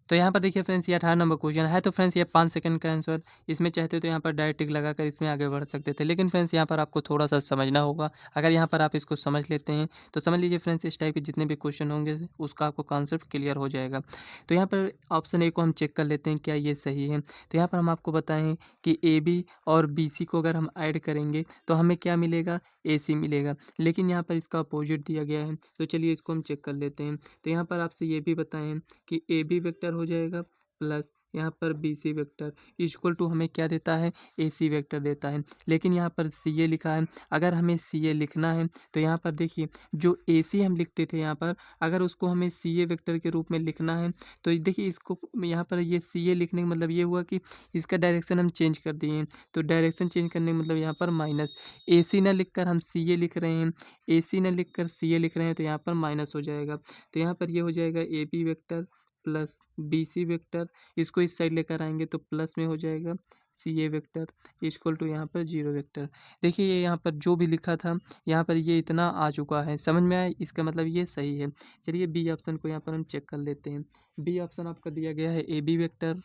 Speaker 1: तो यहाँ पर देखिए फ्रेंड्स ये 18 नंबर क्वेश्चन है, तो फ्रेंड्स ये 5 सेकंड का आंसर, इसमें चाहते तो यहाँ पर डायरेक्ट टिक लगाकर इसमें आगे बढ़ सकते थे, लेकिन फ्रेंड्स यहाँ पर आपको थोड़ा सा समझना होगा। अगर यहाँ पर आप इसको समझ लेते हैं तो समझ लीजिए फ्रेंड्स इस टाइप के जितने भी क्वेश्चन होंगे उसका आपको कॉन्सेप्ट क्लियर हो जाएगा। तो यहाँ पर ऑप्शन ए को हम चेक कर लेते हैं क्या ये सही है। तो यहाँ पर हम आपको बताएं कि AB और BC को अगर हम ऐड करेंगे तो हमें क्या मिलेगा, AC मिलेगा, लेकिन यहाँ पर इसका अपोजिट दिया गया है। तो चलिए इसको हम चेक कर लेते हैं। तो यहाँ पर आपसे ये भी बताएं कि AB वेक्टर हो जाएगा प्लस यहाँ पर B C vector equal to हमें क्या देता है, ए सी वेक्टर देता है। लेकिन यहाँ पर सी ए लिखा है, अगर हमें सी ए लिखना है तो यहाँ पर देखिए जो ए सी हम लिखते थे यहाँ पर, अगर उसको हमें सी ए वेक्टर के रूप में लिखना है तो देखिए इसको यहाँ पर ये सी ए लिखने का मतलब ये हुआ कि इसका डायरेक्शन हम चेंज कर दिए हैं। तो डायरेक्शन चेंज करने का मतलब यहाँ पर माइनस, ए सी ना लिख कर हम सी ए लिख रहे हैं, ए सी ना लिख कर सी ए लिख रहे हैं तो यहाँ पर माइनस हो जाएगा। तो यहाँ पर ये हो जाएगा A B vector plus B C vector, इसको इस साइड लेकर आएंगे तो प्लस में हो जाएगा सी ए वेक्टर इक्वल टू यहाँ पर जीरो वेक्टर। देखिए ये यहाँ पर जो भी लिखा था यहाँ पर ये इतना आ चुका है, समझ में आया, इसका मतलब ये सही है। चलिए बी ऑप्शन को यहाँ पर हम चेक कर लेते हैं। बी ऑप्शन आपका दिया गया है ए बी वेक्टर,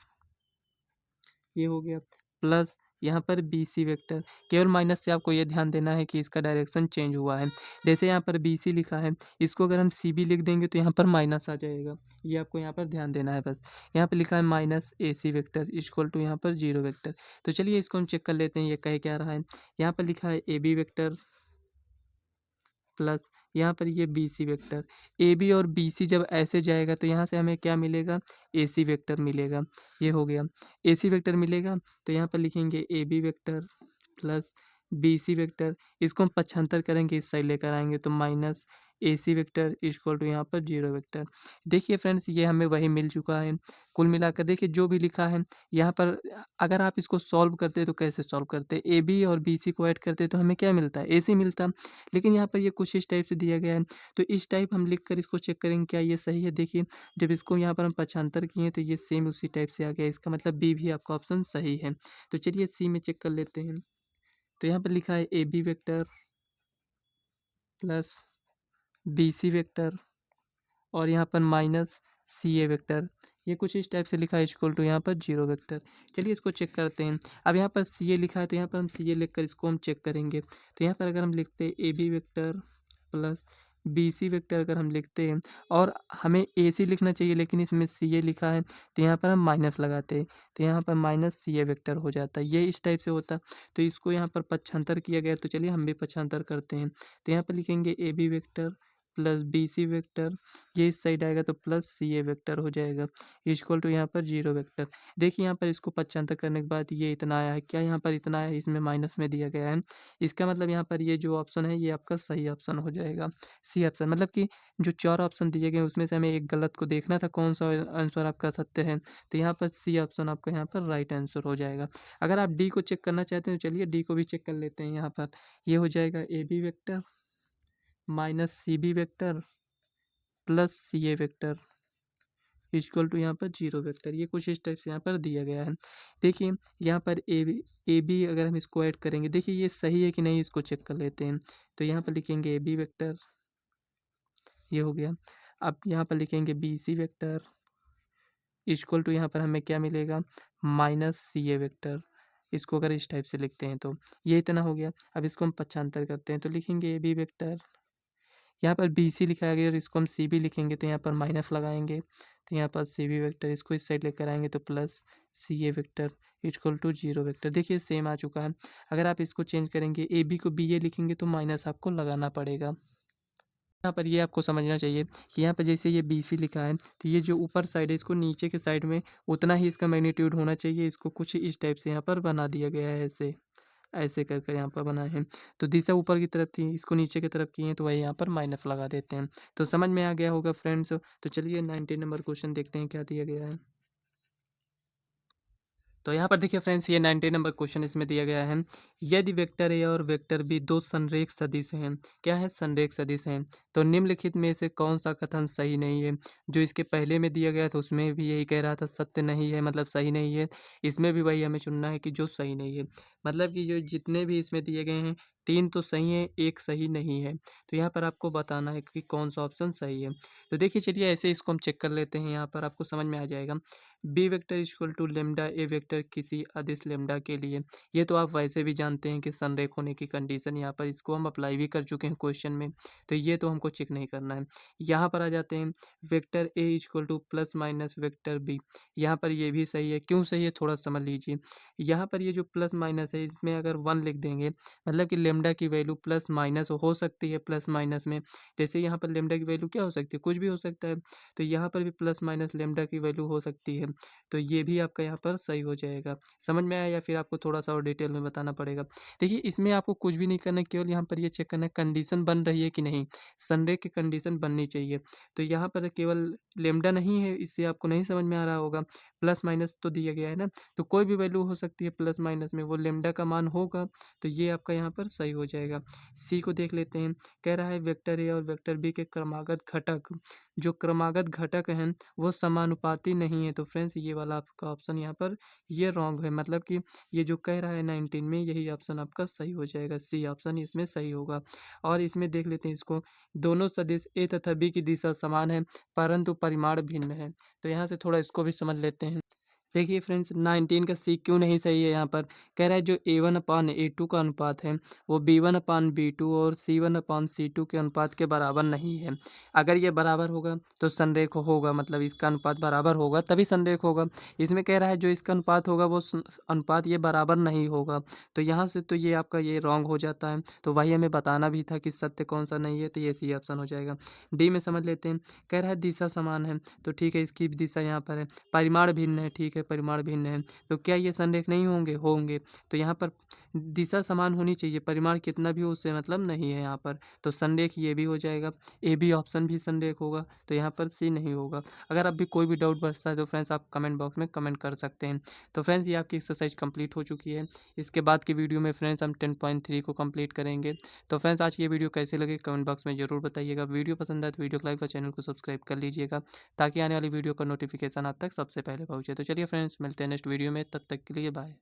Speaker 1: ये हो गया, प्लस यहाँ पर बी सी वेक्टर, केवल माइनस से आपको ये ध्यान देना है कि इसका डायरेक्शन चेंज हुआ है। जैसे यहाँ पर बी सी लिखा है, इसको अगर हम सी बी लिख देंगे तो यहाँ पर माइनस आ जाएगा, ये आपको यहाँ पर ध्यान देना है बस। यहाँ पर लिखा है minus A C vector equal to यहाँ पर जीरो वेक्टर। तो चलिए इसको हम चेक कर लेते हैं ये कह क्या रहा है। यहाँ पर लिखा है ए बी वेक्टर प्लस यहाँ पर ये B C vector, A B और बी सी जब ऐसे जाएगा तो यहाँ से हमें क्या मिलेगा, ए सी वेक्टर मिलेगा। ये हो गया, ए सी वेक्टर मिलेगा तो यहाँ पर लिखेंगे A B vector plus B C vector, इसको हम पक्षांतर करेंगे इस साइड लेकर आएंगे तो minus A C vector equal to यहाँ पर जीरो वेक्टर। देखिए फ्रेंड्स ये हमें वही मिल चुका है। कुल मिलाकर देखिए जो भी लिखा है यहाँ पर, अगर आप इसको सॉल्व करते तो कैसे सॉल्व करते, ए बी और बी सी को ऐड करते तो हमें क्या मिलता है, ए सी मिलता। लेकिन यहाँ पर ये कुछ इस टाइप से दिया गया है, तो इस टाइप हम लिख कर इसको चेक करेंगे क्या ये सही है। देखिए जब इसको यहाँ पर हम पक्षांतर किए तो ये सेम उसी टाइप से आ गया, इसका मतलब बी भी आपका ऑप्शन सही है। तो चलिए सी में चेक कर लेते हैं। तो यहाँ पर लिखा है A B vector plus B C vector और यहाँ पर माइनस सी ए वेक्टर, ये कुछ इस टाइप से लिखा है इक्वल टू यहाँ पर जीरो वेक्टर। चलिए इसको चेक करते हैं। अब यहाँ पर सी ए लिखा है तो यहाँ पर हम सी ए लिख कर इसको हम चेक करेंगे। तो यहाँ पर अगर हम लिखते हैं A B vector plus B C vector अगर हम लिखते हैं और हमें ए सी लिखना चाहिए लेकिन इसमें सी ए लिखा है तो यहाँ पर हम माइनस लगाते हैं तो यहाँ पर माइनस सी ए वेक्टर हो जाता है, ये इस टाइप से होता। तो इसको यहाँ पर पक्षांतर किया गया तो चलिए हम भी पक्षांतर करते हैं। तो यहाँ पर लिखेंगे A B vector plus B C vector, ये इस साइड आएगा तो प्लस सी ए वेक्टर हो जाएगा इक्वल टू यहाँ पर जीरो वेक्टर। देखिए यहाँ पर इसको पक्षांतर करने के बाद ये इतना आया है, क्या यहाँ पर इतना आया है, इसमें माइनस में दिया गया है। इसका मतलब यहाँ पर ये जो ऑप्शन है ये आपका सही ऑप्शन हो जाएगा, सी ऑप्शन। मतलब कि जो चार ऑप्शन दिए गए उसमें से हमें एक गलत को देखना था कौन सा आंसर आपका सत्य है, तो यहाँ पर सी ऑप्शन आपका यहाँ पर राइट आंसर हो जाएगा। अगर आप डी को चेक करना चाहते हैं तो चलिए डी को भी चेक कर लेते हैं। यहाँ पर ये हो जाएगा A B vector minus C B vector plus C A vector equal to यहाँ पर जीरो वेक्टर, ये कुछ इस टाइप से यहाँ पर दिया गया है। देखिए यहाँ पर ए बी अगर हम इसको ऐड करेंगे, देखिए ये सही है कि नहीं इसको चेक कर लेते हैं। तो यहाँ पर लिखेंगे ए बी वेक्टर, ये हो गया। अब यहाँ पर लिखेंगे B C vector equal to यहाँ पर हमें क्या मिलेगा, माइनस सी ए वेक्टर। इसको अगर इस टाइप से लिखते हैं तो ये इतना हो गया। अब इसको हम पक्षांतर करते हैं तो लिखेंगे ए बी वेक्टर, यहाँ पर बी सी लिखा गया और इसको हम सी बी लिखेंगे तो यहाँ पर माइनस लगाएंगे तो यहाँ पर सी बी वेक्टर, इसको इस साइड लेकर आएंगे तो plus C A vector equal to zero vector. देखिए सेम आ चुका है। अगर आप इसको चेंज करेंगे ए बी को बी ए लिखेंगे तो माइनस आपको लगाना पड़ेगा। यहाँ पर ये आपको समझना चाहिए कि यहाँ पर जैसे ये बी सी लिखा है तो ये जो ऊपर साइड है इसको नीचे के साइड में उतना ही इसका मैग्नीट्यूड होना चाहिए। इसको कुछ इस टाइप से यहाँ पर बना दिया गया है, ऐसे ऐसे कर कर यहाँ पर बनाए हैं। तो दिशा ऊपर की तरफ थी, इसको नीचे की तरफ किए हैं तो वही यहाँ पर माइनस लगा देते हैं। तो समझ में आ गया होगा फ्रेंड्स। तो चलिए 19 नंबर क्वेश्चन देखते हैं क्या दिया गया है। तो यहाँ पर देखिए फ्रेंड्स ये 90 नंबर क्वेश्चन इसमें दिया गया है। यदि वेक्टर ए और वेक्टर बी दो संरेख सदिश हैं, क्या है, संरेख सदिश हैं, तो निम्नलिखित में से कौन सा कथन सही नहीं है। जो इसके पहले में दिया गया था उसमें भी यही कह रहा था सत्य नहीं है, मतलब सही नहीं है। इसमें भी वही हमें चुनना है कि जो सही नहीं है। मतलब कि जो जितने भी इसमें दिए गए हैं तीन तो सही है, एक सही नहीं है। तो यहाँ पर आपको बताना है कि कौन सा ऑप्शन सही है। तो देखिए चलिए ऐसे इसको हम चेक कर लेते हैं। यहाँ पर आपको समझ में आ जाएगा। B vector equal to lambda A vector किसी अदिश लेमडा के लिए, ये तो आप वैसे भी जानते हैं कि संरेख होने की कंडीशन, यहाँ पर इसको हम अप्लाई भी कर चुके हैं क्वेश्चन में, तो ये तो हमको चेक नहीं करना है। यहाँ पर आ जाते हैं vector A equal to plus minus vector B, यहाँ पर ये भी सही है। क्यों सही है थोड़ा समझ लीजिए। यहाँ पर ये जो प्लस माइनस है इसमें अगर 1 लिख देंगे मतलब कि लेमडा की वैल्यू प्लस माइनस हो सकती है प्लस माइनस में। जैसे यहाँ पर लेमडा की वैल्यू क्या हो सकती है, कुछ भी हो सकता है, तो यहाँ पर भी प्लस माइनस लेमडा की वैल्यू हो सकती है। तो ये भी आपका यहाँ पर सही हो जाएगा। समझ में आया या फिर आपको थोड़ा सा और डिटेल में बताना पड़ेगा? देखिए इसमें आपको कुछ भी नहीं करना है, केवल यहाँ पर ये चेक करना है कंडीशन बन रही है कि नहीं, सनडे की कंडीशन बननी चाहिए। तो यहाँ पर केवल लेमडा नहीं है, इससे आपको नहीं समझ में आ रहा होगा, प्लस माइनस तो दिया गया है ना, तो कोई भी वैल्यू हो सकती है प्लस माइनस में, वो लेमडा का मान होगा, तो ये आपका यहाँ पर सही हो जाएगा। सी को देख लेते हैं, कह रहा है वेक्टर ए और वेक्टर बी के क्रमागत घटक, जो क्रमागत घटक हैं वो समानुपाती नहीं है। तो फ्रेंड्स ये वाला आपका ऑप्शन यहाँ पर ये रॉन्ग है, मतलब कि ये जो कह रहा है 19 में, यही ऑप्शन आपका सही हो जाएगा, सी ऑप्शन इसमें सही होगा। और इसमें देख लेते हैं इसको, दोनों सदिश ए तथा बी की दिशा समान है परंतु परिमाण भिन्न है। तो यहाँ से थोड़ा इसको भी समझ लेते हैं। देखिए फ्रेंड्स 19 का सी क्यों नहीं सही है, यहाँ पर कह रहा है जो A1/A2 का अनुपात है वो B1/B2 और C1/C2 के अनुपात के बराबर नहीं है। अगर ये बराबर होगा तो संरेख होगा, मतलब इसका अनुपात बराबर होगा तभी संरेख होगा। इसमें कह रहा है जो इसका अनुपात होगा वो अनुपात ये बराबर नहीं होगा, तो यहाँ से तो ये आपका ये रॉन्ग हो जाता है। तो वही हमें बताना भी था कि सत्य कौन सा नहीं है, तो ये सी ऑप्शन हो जाएगा। डी में समझ लेते हैं, कह रहा है दिशा समान है, तो ठीक है इसकी दिशा यहाँ पर है। परिमाण भिन्न है, ठीक है परिमाण भिन्न है, तो क्या ये संरेख नहीं होंगे, होंगे। तो यहाँ पर दिशा समान होनी चाहिए, परिमाण कितना भी हो उससे मतलब नहीं है यहाँ पर, तो संरेख ये भी हो जाएगा। ए बी ऑप्शन भी संरेख होगा, तो यहाँ पर सी नहीं होगा। अगर आप भी कोई भी डाउट बचता है तो फ्रेंड्स आप कमेंट बॉक्स में कमेंट कर सकते हैं। तो फ्रेंड्स ये आपकी एक्सरसाइज कंप्लीट हो चुकी है। इसके बाद की वीडियो में फ्रेंड्स हम 10.3 को कंप्लीट करेंगे। तो फ्रेंड्स आज की ये वीडियो कैसे लगे कमेंट बॉक्स में ज़रूर बताइएगा। वीडियो पसंद आए तो वीडियो को लाइक और चैनल को सब्सक्राइब कर लीजिएगा, ताकि आने वाली वीडियो का नोटिफिकेशन आप तक सबसे पहले पहुंचे। तो चलिए फ्रेंड्स मिलते हैं नेक्स्ट वीडियो में, तब तक के लिए बाय।